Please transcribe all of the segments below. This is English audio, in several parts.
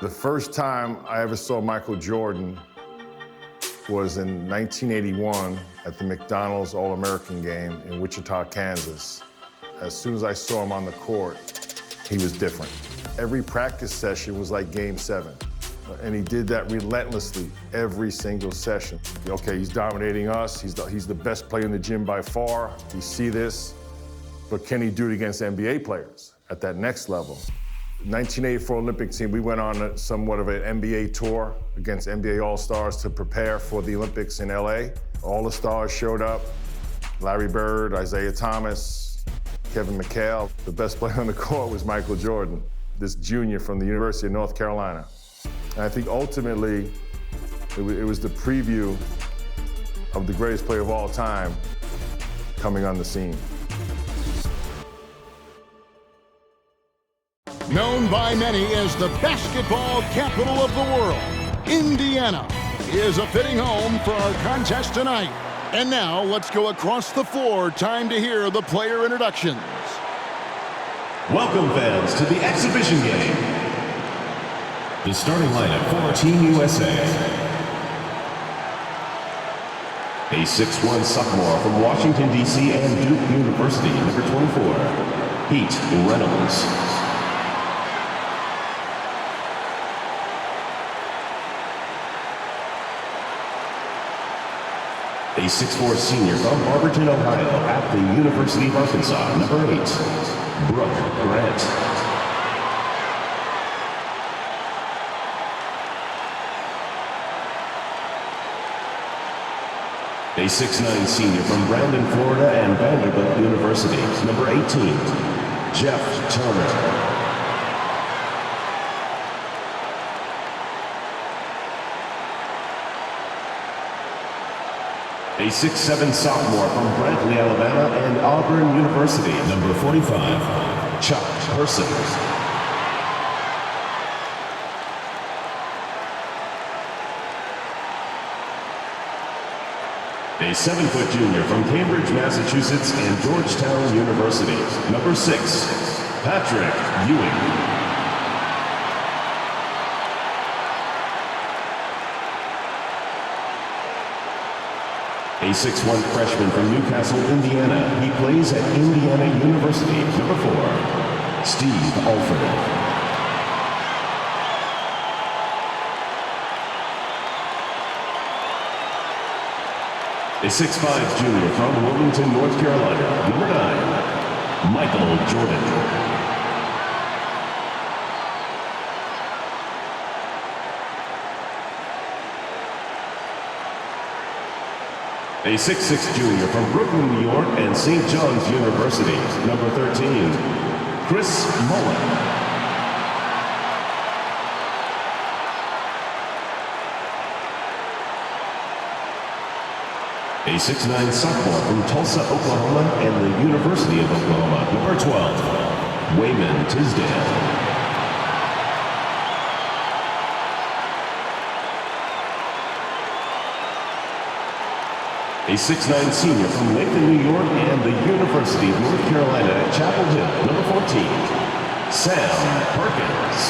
The first time I ever saw Michael Jordan was in 1981 at the McDonald's All-American game in Wichita, Kansas. As soon as I saw him on the court, he was different. Every practice session was like Game 7. And he did that relentlessly every single session. Okay, he's dominating us. He's the best player in the gym by far. We see this. But can he do it against NBA players at that next level? 1984 Olympic team, we went on somewhat of an NBA tour against NBA All-Stars to prepare for the Olympics in LA. All the stars showed up. Larry Bird, Isaiah Thomas, Kevin McHale. The best player on the court was Michael Jordan, this junior from the University of North Carolina. And I think ultimately, it was the preview of the greatest player of all time coming on the scene. Known by many as the basketball capital of the world, Indiana is a fitting home for our contest tonight. And now let's go across the floor. Time to hear the player introductions. Welcome, fans, to the exhibition game. The starting lineup for Team USA. A 6'1" sophomore from Washington, D.C. and Duke University, number 24, Pete Reynolds. A 6'4" senior from Barberton, Ohio, at the University of Arkansas, number 8, Brooke Grant. A 6'9" senior from Brandon, Florida, and Vanderbilt University, number 18, Jeff Turner. A 6'7" sophomore from Brantley, Alabama, and Auburn University, number 45, Chuck Person. A 7-foot junior from Cambridge, Massachusetts, and Georgetown University, number 6, Patrick Ewing. A 6'1" freshman from Newcastle, Indiana. He plays at Indiana University, number 4, Steve Alford. A 6'5" junior from Wilmington, North Carolina, number 9, Michael Jordan. A 6'6" junior from Brooklyn, New York, and St. John's University, number 13, Chris Mullen. A 6'9" sophomore from Tulsa, Oklahoma, and the University of Oklahoma, number 12, Wayman Tisdale. A 6'9" senior from Lakeland, New York, and the University of North Carolina at Chapel Hill, number 14, Sam Perkins.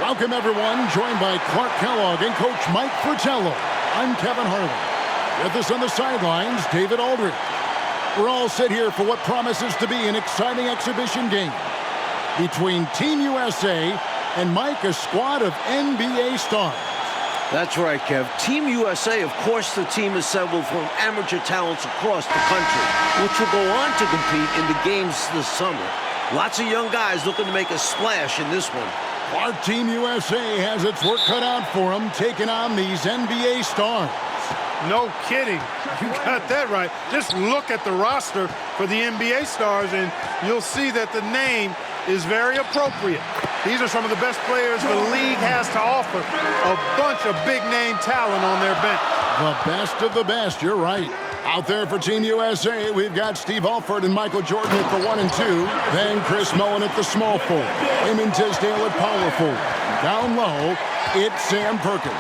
Welcome, everyone. Joined by Clark Kellogg and Coach Mike Fratello. I'm Kevin Harlan. With us on the sidelines, David Aldridge. We're all set here for what promises to be an exciting exhibition game between Team USA and Mike, a squad of NBA stars. That's right, Kev. Team USA, of course, the team assembled from amateur talents across the country, which will go on to compete in the games this summer. Lots of young guys looking to make a splash in this one. Our Team USA has its work cut out for them, taking on these NBA stars. No kidding. You got that right. Just look at the roster for the NBA stars, and you'll see that the name is very appropriate. These are some of the best players the league has to offer. A bunch of big-name talent on their bench. The best of the best, you're right. Out there for Team USA, we've got Steve Alford and Michael Jordan at the 1 and 2. Then Chris Mullen at the small forward. Wayman Tisdale at power forward. Down low, it's Sam Perkins.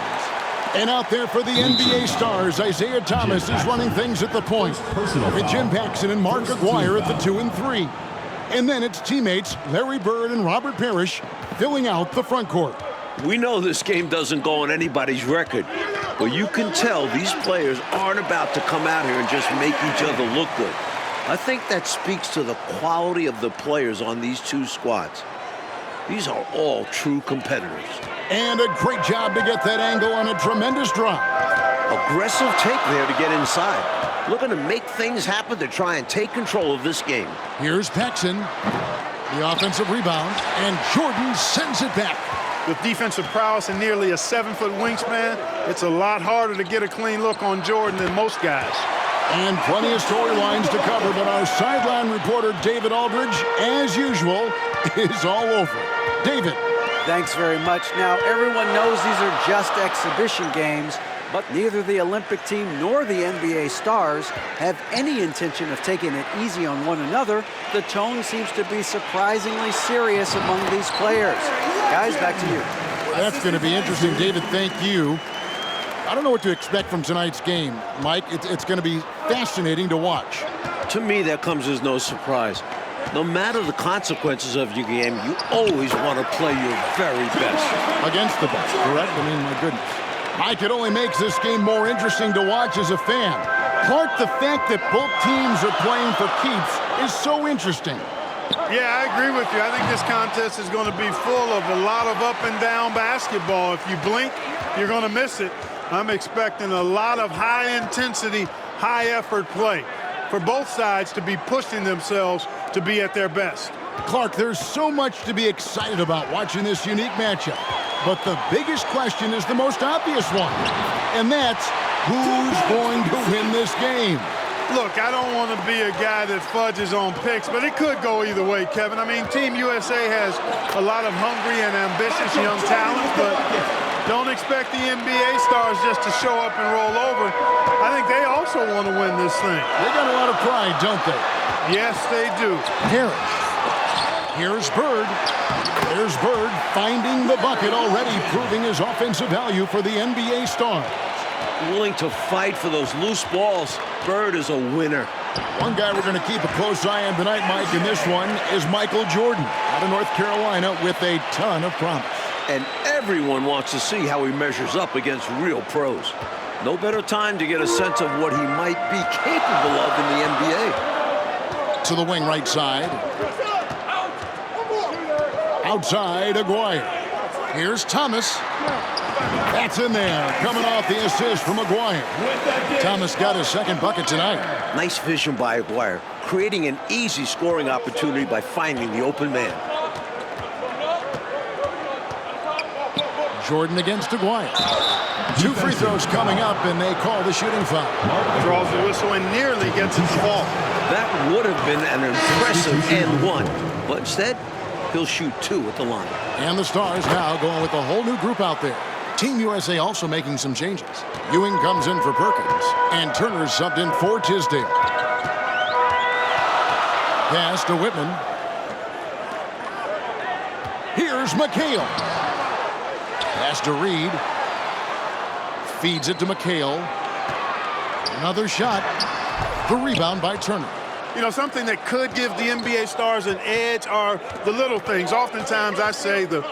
And out there for the NBA stars, Isaiah Thomas is running things at the point. With Jim Paxson and Mark Aguirre at the 2 and 3. And then it's teammates Larry Bird and Robert Parrish filling out the front court. We know this game doesn't go on anybody's record, but you can tell these players aren't about to come out here and just make each other look good. I think that speaks to the quality of the players on these two squads. These are all true competitors. And a great job to get that angle on a tremendous drive. Aggressive take there to get inside. Looking to make things happen to try and take control of this game. Here's Paxson, the offensive rebound, and Jordan sends it back. With defensive prowess and nearly a 7-foot wingspan, it's a lot harder to get a clean look on Jordan than most guys. And plenty of storylines to cover, but our sideline reporter, David Aldridge, as usual, is all over. David. Thanks very much. Now, everyone knows these are just exhibition games, but neither the Olympic team nor the NBA stars have any intention of taking it easy on one another. The tone seems to be surprisingly serious among these players. Guys, back to you. That's going to be interesting, David. Thank you. I don't know what to expect from tonight's game, Mike. It's going to be fascinating to watch. To me, that comes as no surprise. No matter the consequences of your game, you always want to play your very best. Against the best, correct? I mean, my goodness. Mike, it only makes this game more interesting to watch as a fan. Clark, the fact that both teams are playing for keeps is so interesting. Yeah, I agree with you. I think this contest is going to be full of a lot of up and down basketball. If you blink, you're going to miss it. I'm expecting a lot of high-intensity, high-effort play for both sides to be pushing themselves to be at their best. Clark, there's so much to be excited about watching this unique matchup. But the biggest question is the most obvious one, and that's who's going to win this game? Look, I don't want to be a guy that fudges on picks, but it could go either way, Kevin. I mean, Team USA has a lot of hungry and ambitious young talent, but don't expect the NBA stars just to show up and roll over. I think they also want to win this thing. They got a lot of pride, don't they? Yes, they do. Parrish. Here's Bird. There's Bird finding the bucket, already proving his offensive value for the NBA stars. Willing to fight for those loose balls. Bird is a winner. One guy we're going to keep a close eye on tonight, Mike, and this one is Michael Jordan out of North Carolina with a ton of promise. And everyone wants to see how he measures up against real pros. No better time to get a sense of what he might be capable of in the NBA. To the wing right side. Outside, Aguirre. Here's Thomas. That's in there, coming off the assist from Aguirre. Thomas got his second bucket tonight. Nice vision by Aguirre, creating an easy scoring opportunity by finding the open man. Jordan against Aguirre. 2 free throws coming up, and they call the shooting foul. Draws the whistle and nearly gets his ball. That would have been an impressive and one, but instead, he'll shoot 2 at the line. And the Stars now going with a whole new group out there. Team USA also making some changes. Ewing comes in for Perkins, and Turner subbed in for Tisdale. Pass to Whitman. Here's McHale. Pass to Reed. Feeds it to McHale. Another shot. The rebound by Turner. You know, something that could give the NBA stars an edge are the little things. Oftentimes I say the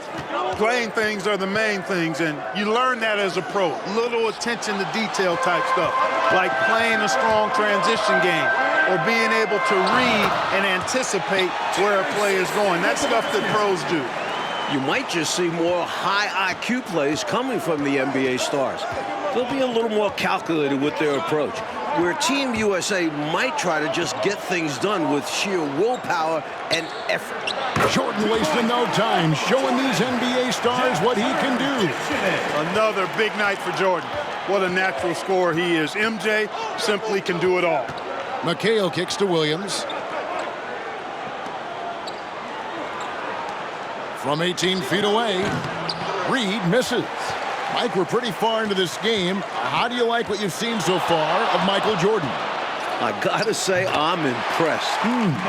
playing things are the main things, and you learn that as a pro. Little attention to detail type stuff, like playing a strong transition game or being able to read and anticipate where a play is going. That's stuff that pros do. You might just see more high IQ plays coming from the NBA stars. They'll be a little more calculated with their approach, where Team USA might try to just get things done with sheer willpower and effort. Jordan wasting no time, showing these NBA stars what he can do. Another big night for Jordan. What a natural scorer he is. MJ simply can do it all. McHale kicks to Williams. From 18 feet away, Reed misses. Mike, we're pretty far into this game. How do you like what you've seen so far of Michael Jordan? I gotta say, I'm impressed.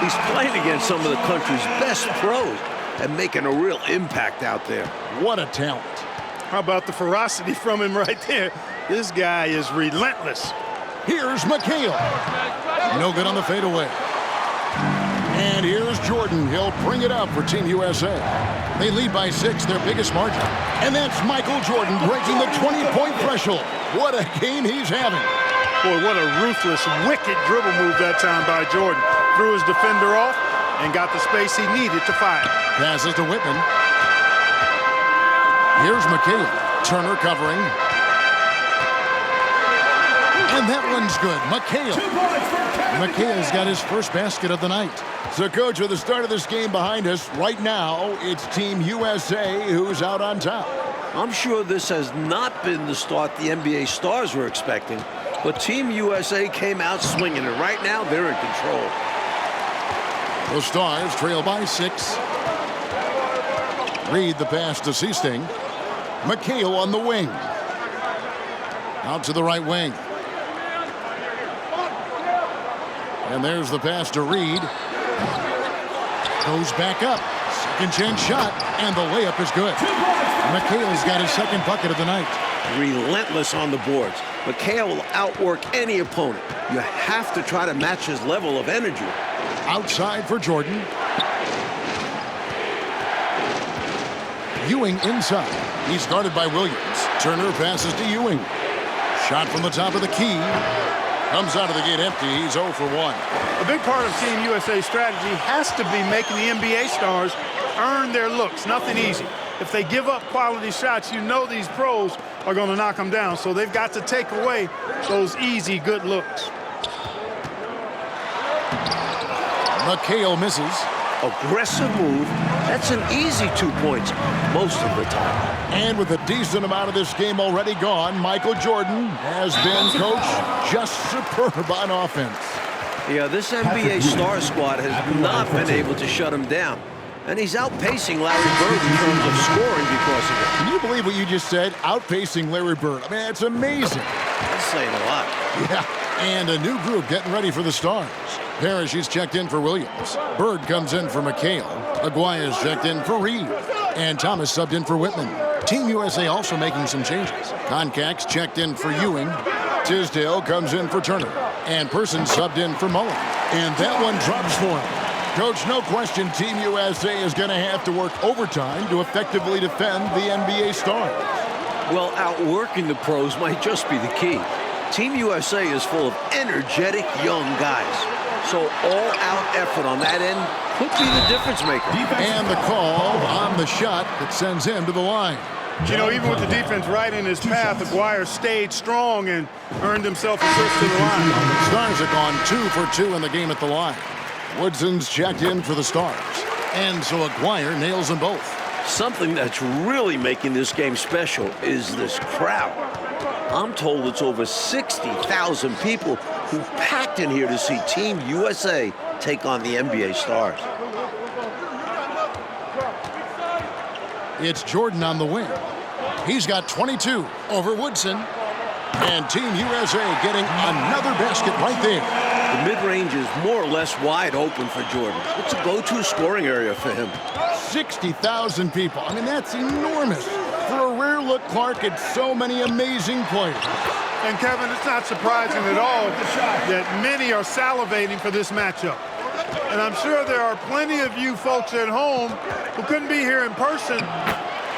He's playing against some of the country's best pros and making a real impact out there. What a talent. How about the ferocity from him right there? This guy is relentless. Here's McHale. No good on the fadeaway. And here's Jordan. He'll bring it up for Team USA. They lead by 6, their biggest margin. And that's Michael Jordan breaking the 20-point threshold. What a game he's having. Boy, what a ruthless, wicked dribble move that time by Jordan. Threw his defender off and got the space he needed to fire. Passes to Whitman. Here's McHale. Turner covering. And that one's good. McHale's got his first basket of the night. So, Coach, with the start of this game behind us, right now, it's Team USA who's out on top. I'm sure this has not been the start the NBA stars were expecting, but Team USA came out swinging, and right now they're in control. The Stars trail by 6. Reed the pass to Seasting. McHale on the wing. Out to the right wing. And there's the pass to Reed. Goes back up. Second chance shot. And the layup is good. McHale's got his second bucket of the night. Relentless on the boards. McHale will outwork any opponent. You have to try to match his level of energy. Outside for Jordan. Ewing inside. He's guarded by Williams. Turner passes to Ewing. Shot from the top of the key. Comes out of the gate empty. He's 0 for 1. A big part of Team USA's strategy has to be making the NBA stars earn their looks. Nothing easy. If they give up quality shots, you know these pros are going to knock them down. So they've got to take away those easy, good looks. McHale misses. Aggressive move. That's an easy 2 points most of the time. And with a decent amount of this game already gone, Michael Jordan has been, Coach, just superb on offense. Yeah, this NBA star squad has not been able to shut him down. And he's outpacing Larry Bird in terms of scoring because of it. Can you believe what you just said? Outpacing Larry Bird. I mean, it's amazing. That's saying a lot. Yeah, and a new group getting ready for the Stars. Parrish is checked in for Williams. Bird comes in for McHale. Aguirre's checked in for Reed. And Thomas subbed in for Whitman. Team USA also making some changes. Concax checked in for Ewing. Tisdale comes in for Turner. And Person subbed in for Mullen. And that one drops for him. Coach, no question Team USA is going to have to work overtime to effectively defend the NBA stars. Well, outworking the pros might just be the key. Team USA is full of energetic young guys. So all-out effort on that end could be the difference maker. And the call on the shot that sends him to the line. You know, even with the defense right in his path, Aguirre stayed strong and earned himself a trip to the line. Stars have gone 2 for 2 in the game at the line. Woodson's checked in for the Stars. And so Aguirre nails them both. Something that's really making this game special is this crowd. I'm told it's over 60,000 people who packed in here to see Team USA take on the NBA stars. It's Jordan on the wing. He's got 22 over Woodson. And Team USA getting another basket right there. The mid-range is more or less wide open for Jordan. It's a go-to scoring area for him. 60,000 people. I mean, that's enormous. For a rare look, Clark, it's so many amazing players. And Kevin, it's not surprising at all that many are salivating for this matchup. And I'm sure there are plenty of you folks at home who couldn't be here in person,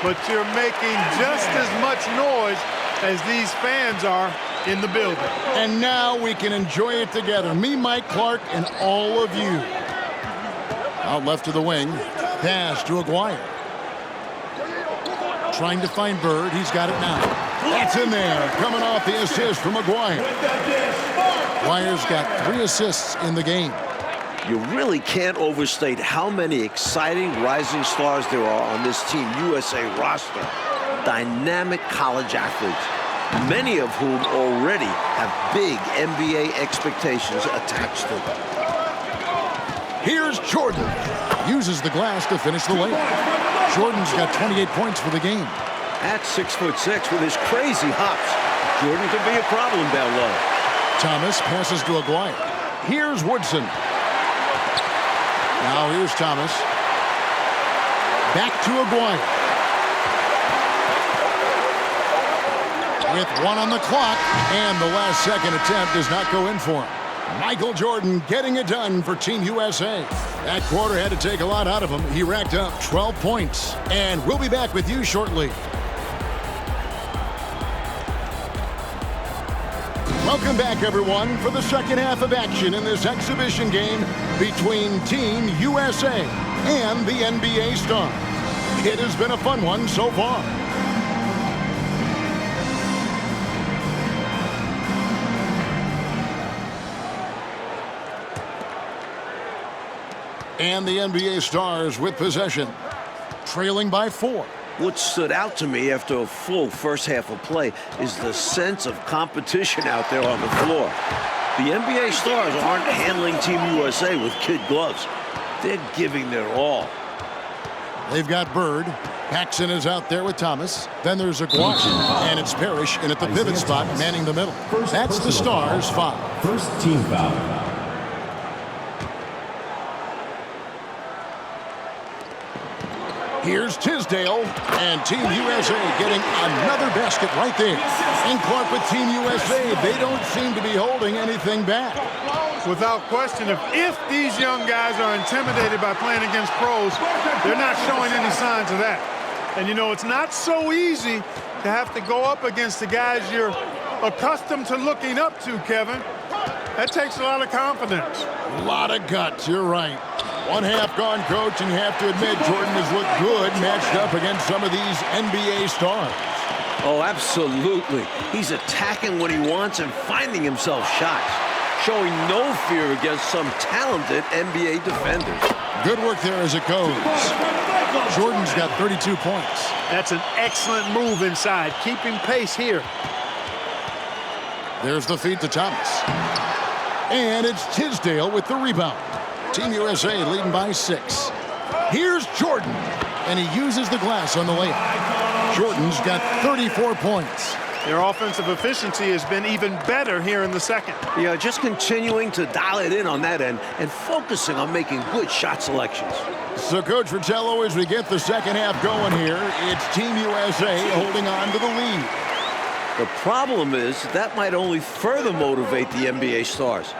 but you're making just as much noise as these fans are in the building. And now we can enjoy it together. Me, Mike Clark, and all of you. Out left to the wing. Pass to Aguirre. Trying to find Bird. He's got it now. It's in there. Coming off the assist from Aguirre. Aguirre's got 3 assists in the game. You really can't overstate how many exciting rising stars there are on this Team USA roster. Dynamic college athletes, many of whom already have big NBA expectations attached to them. Here's Jordan. Uses the glass to finish the layup. Jordan's got 28 points for the game. At 6'6" with his crazy hops, Jordan could be a problem down low. Thomas passes to Aguirre. Here's Woodson. Now here's Thomas. Back to Aguirre. with 1 on the clock, and the last second attempt does not go in for him. Michael Jordan getting it done for Team USA. That quarter had to take a lot out of him. He racked up 12 points. And we'll be back with you shortly. Welcome back, everyone, for the second half of action in this exhibition game between Team USA and the NBA Stars. It has been a fun one so far. And the NBA Stars with possession, trailing by 4. What stood out to me after a full first half of play is the sense of competition out there on the floor. The NBA Stars aren't handling Team USA with kid gloves. They're giving their all. They've got Bird. Paxson is out there with Thomas. Then there's Aguashi, and it's Parrish in at the pivot spot, manning the middle. That's the Stars' foul. First team foul. Here's Tisdale, and Team USA getting another basket right there. And Clark with Team USA, they don't seem to be holding anything back. Without question, if these young guys are intimidated by playing against pros, they're not showing any signs of that. And, you know, it's not so easy to have to go up against the guys you're accustomed to looking up to, Kevin. That takes a lot of confidence. A lot of guts, you're right. One half gone, Coach, and you have to admit Jordan has looked good matched up against some of these NBA stars. Oh, absolutely. He's attacking when he wants and finding himself shots, showing no fear against some talented NBA defenders. Good work there as it goes. Jordan's got 32 points. That's an excellent move inside, keeping pace here. There's the feed to Thomas. And it's Tisdale with the rebound. Team USA leading by 6. Here's Jordan, and he uses the glass on the layup. Jordan's got 34 points. Their offensive efficiency has been even better here in the second. Yeah, just continuing to dial it in on that end and focusing on making good shot selections. So, Coach Fratello, as we get the second half going here, it's Team USA holding on to the lead. The problem is that might only further motivate the NBA Stars.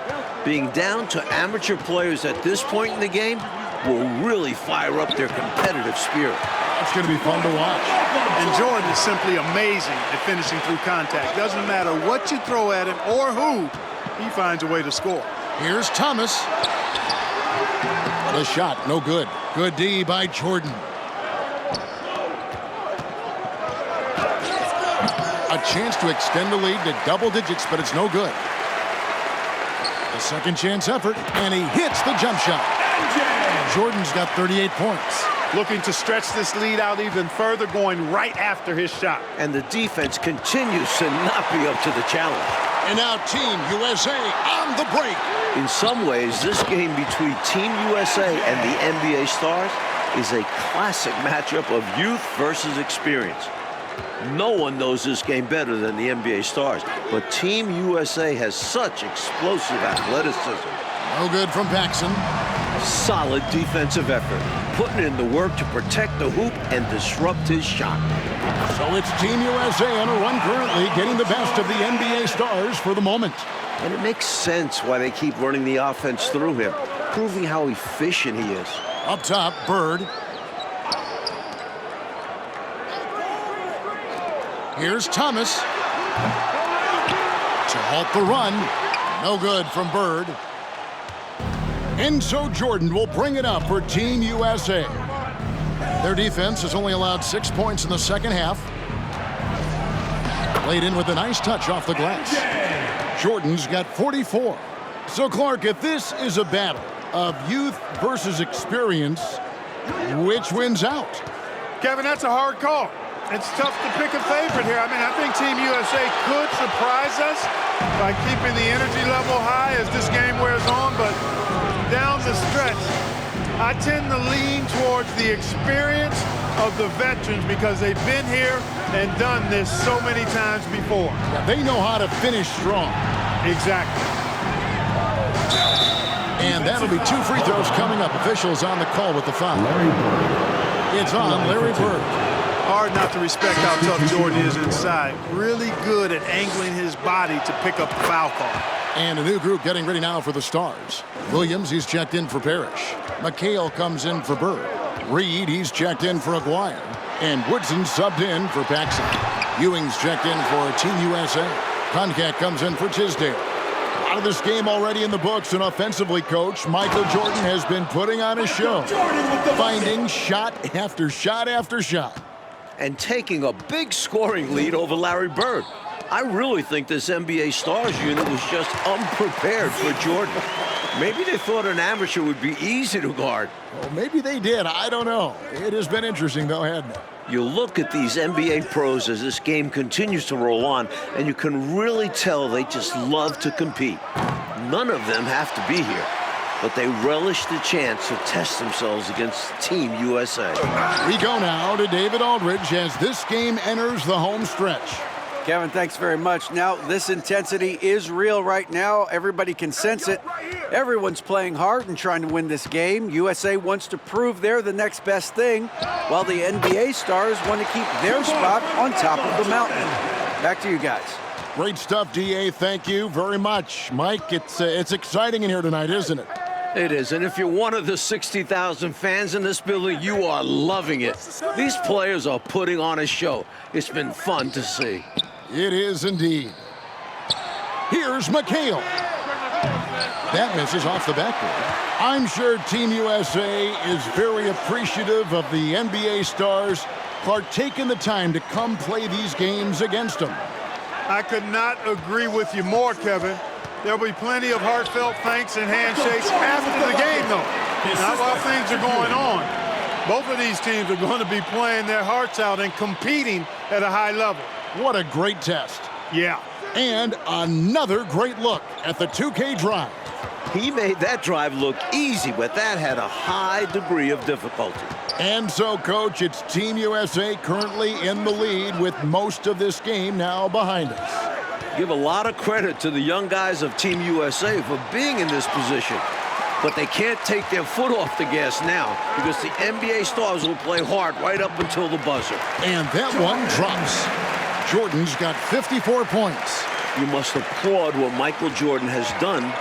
Being down to amateur players at this point in the game will really fire up their competitive spirit. It's going to be fun to watch. And Jordan is simply amazing at finishing through contact. Doesn't matter what you throw at him or who, he finds a way to score. Here's Thomas. The shot, no good. Good D by Jordan. A chance to extend the lead to double digits, but it's no good. A second chance effort, and he hits the jump shot. Jordan's got 38 points. Looking to stretch this lead out even further, going right after his shot. And the defense continues to not be up to the challenge. And now Team USA on the break. In some ways, this game between Team USA and the NBA Stars is a classic matchup of youth versus experience. No one knows this game better than the NBA Stars, but Team USA has such explosive athleticism. No good from Paxson. Solid defensive effort, putting in the work to protect the hoop and disrupt his shot. So it's Team USA on a run currently, getting the best of the NBA Stars for the moment. And it makes sense why they keep running the offense through him, proving how efficient he is. Up top, Bird. Here's Thomas. To halt the run. No good from Bird. And so Jordan will bring it up for Team USA. Their defense has only allowed 6 points in the second half. Laid in with a nice touch off the glass. Jordan's got 44. So, Clark, if this is a battle of youth versus experience, which wins out? Kevin, that's a hard call. It's tough to pick a favorite here. I mean, I think Team USA could surprise us by keeping the energy level high as this game wears on, but down the stretch, I tend to lean towards the experience of the veterans because they've been here and done this so many times before. Yeah, they know how to finish strong. Exactly. And that'll be 2 free throws coming up. Officials on the call with the foul. Larry Bird. It's on Larry Bird. Hard hard not to respect how tough Jordan is inside. Really good at angling his body to pick up the foul call. And a new group getting ready now for the Stars. Williams, he's checked in for Parrish. McHale comes in for Bird. Reed, he's checked in for Aguirre. And Woodson subbed in for Paxson. Ewing's checked in for Team USA. Concat comes in for Tisdale. Out of this game already in the books, and offensively, Coach, Michael Jordan has been putting on a show. Finding shot after shot after shot. And taking a big scoring lead over Larry Bird. I really think this NBA Stars unit was just unprepared for Jordan. Maybe they thought an amateur would be easy to guard. Well, maybe they did. I don't know. It has been interesting, though, hasn't it? You look at these NBA pros as this game continues to roll on, and you can really tell they just love to compete. None of them have to be here, but they relish the chance to test themselves against Team USA. We go now to David Aldridge as this game enters the home stretch. Kevin, thanks very much. Now, this intensity is real right now. Everybody can sense it. Everyone's playing hard and trying to win this game. USA wants to prove they're the next best thing, while the NBA Stars want to keep their spot on top of the mountain. Back to you guys. Great stuff, DA. Thank you very much. Mike, it's exciting in here tonight, isn't it? It is, and if you're one of the 60,000 fans in this building, you are loving it. These players are putting on a show. It's been fun to see. It is indeed. Here's McHale. That misses off the backboard. I'm sure Team USA is very appreciative of the NBA Stars for taking the time to come play these games against them. I could not agree with you more, Kevin. There'll be plenty of heartfelt thanks and handshakes after the game, though. Not while things are going on. Both of these teams are going to be playing their hearts out and competing at a high level. What a great test. Yeah. And another great look at the 2K drive. He made that drive look easy, but that had a high degree of difficulty. And so, Coach, it's Team USA currently in the lead with most of this game now behind us. Give a lot of credit to the young guys of Team USA for being in this position. But they can't take their foot off the gas now because the NBA Stars will play hard right up until the buzzer. And that one drops. Jordan's got 54 points. You must applaud what Michael Jordan has done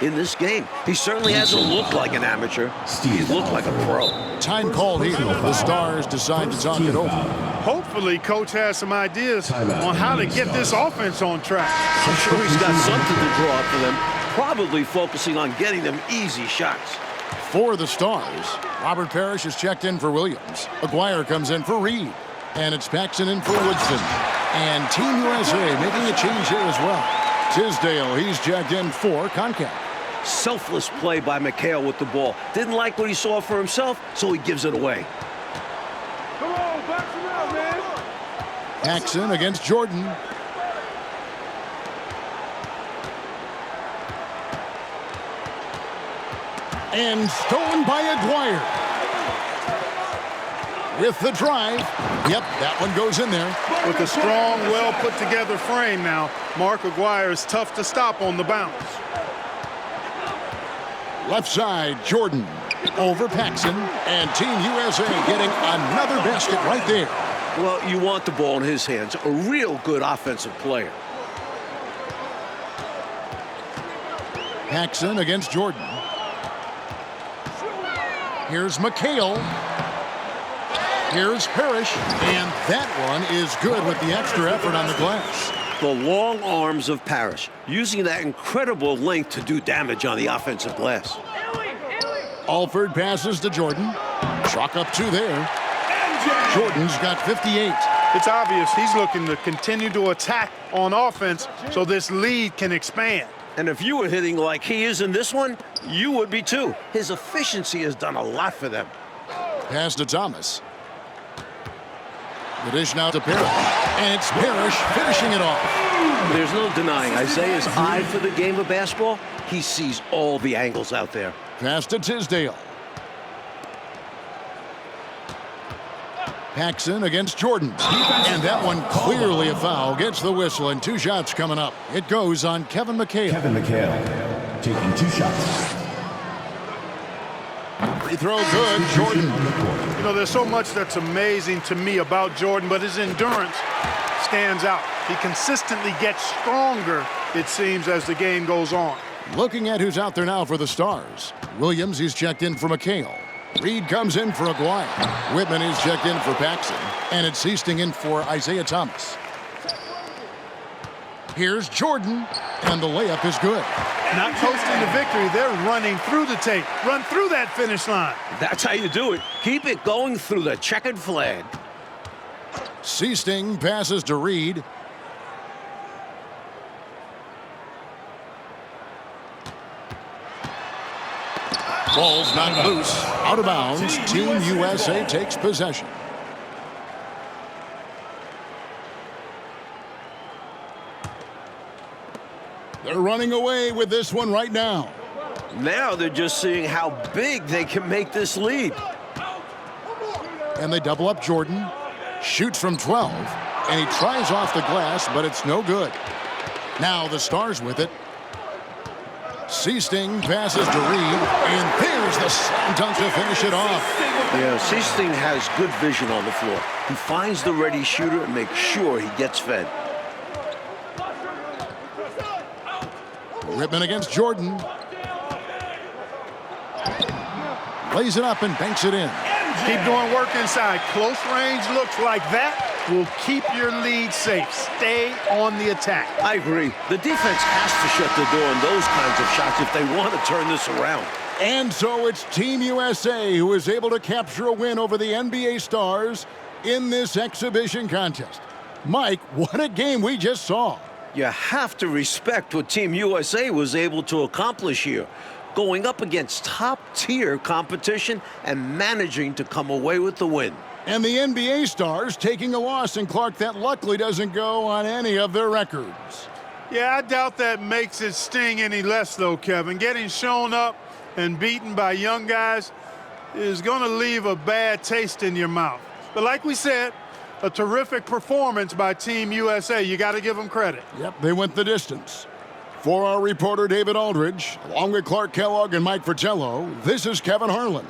in this game. He certainly hasn't looked like an amateur. He's looked like a pro. Time called here. The Stars decide to talk it over. Hopefully, Coach has some ideas on how to get this offense on track. I'm sure he's got something to draw up for them, probably focusing on getting them easy shots. For the Stars, Robert Parrish is checked in for Williams. Aguirre comes in for Reed. And it's Paxson in for Woodson. And Team USA making a change here as well. Tisdale, he's checked in for Concat. Selfless play by McHale with the ball. Didn't like what he saw for himself, so he gives it away. Come on, box him out, man. Paxson against Jordan. And stolen by Aguirre. With the drive. Yep, that one goes in there. With a strong, well-put-together frame now, Mark Aguirre is tough to stop on the bounce. Left side, Jordan over Paxson. And Team USA getting another basket right there. Well, you want the ball in his hands. A real good offensive player. Paxson against Jordan. Here's McHale. Here's Parrish, and that one is good with the extra effort on the glass. The long arms of Parrish, using that incredible length to do damage on the offensive glass. Alford passes to Jordan. Chalk up two there. Jordan's got 58. It's obvious he's looking to continue to attack on offense so this lead can expand. And if you were hitting like he is in this one, you would be too. His efficiency has done a lot for them. Pass to Thomas. The dish now to Parrish. And it's Parrish finishing it off. There's no denying Isaiah's eye for the game of basketball. He sees all the angles out there. Pass to Tisdale. Paxson against Jordan. And that one clearly a foul. Gets the whistle and two shots coming up. It goes on Kevin McHale. Kevin McHale taking 2 shots. Free throw good. Jordan. You know, there's so much that's amazing to me about Jordan, but his endurance stands out. He consistently gets stronger, it seems, as the game goes on. Looking at who's out there now for the Stars. Williams, he's checked in for McHale. Reed comes in for Aguirre. Whitman is checked in for Paxson. And it's Seasting in for Isaiah Thomas. Here's Jordan, and the layup is good. Not coasting to victory, they're running through the tape. Run through that finish line. That's how you do it. Keep it going through the checkered flag. Seasting passes to Reed. Ball's not loose. Out of bounds. Team USA takes possession. They're running away with this one right now. Now they're just seeing how big they can make this lead. And they double up Jordan. Shoots from 12. And he tries off the glass, but it's no good. Now the Stars with it. Seasting passes to Reed. And there's the slam dunk to finish it off. Yeah, Seasting has good vision on the floor. He finds the ready shooter and makes sure he gets fed. Whitman against Jordan. Lays it up and banks it in. Keep doing work inside. Close range looks like that will keep your lead safe. Stay on the attack. I agree. The defense has to shut the door on those kinds of shots if they want to turn this around. And so it's Team USA who is able to capture a win over the NBA Stars in this exhibition contest. Mike, what a game we just saw. You have to respect what Team USA was able to accomplish here, going up against top-tier competition and managing to come away with the win. And the NBA Stars taking a loss in Clark that luckily doesn't go on any of their records. Yeah, I doubt that makes it sting any less, though, Kevin. Getting shown up and beaten by young guys is going to leave a bad taste in your mouth. But like we said, a terrific performance by Team USA. You got to give them credit. Yep, they went the distance. For our reporter David Aldridge, along with Clark Kellogg and Mike Fratello, this is Kevin Harlan.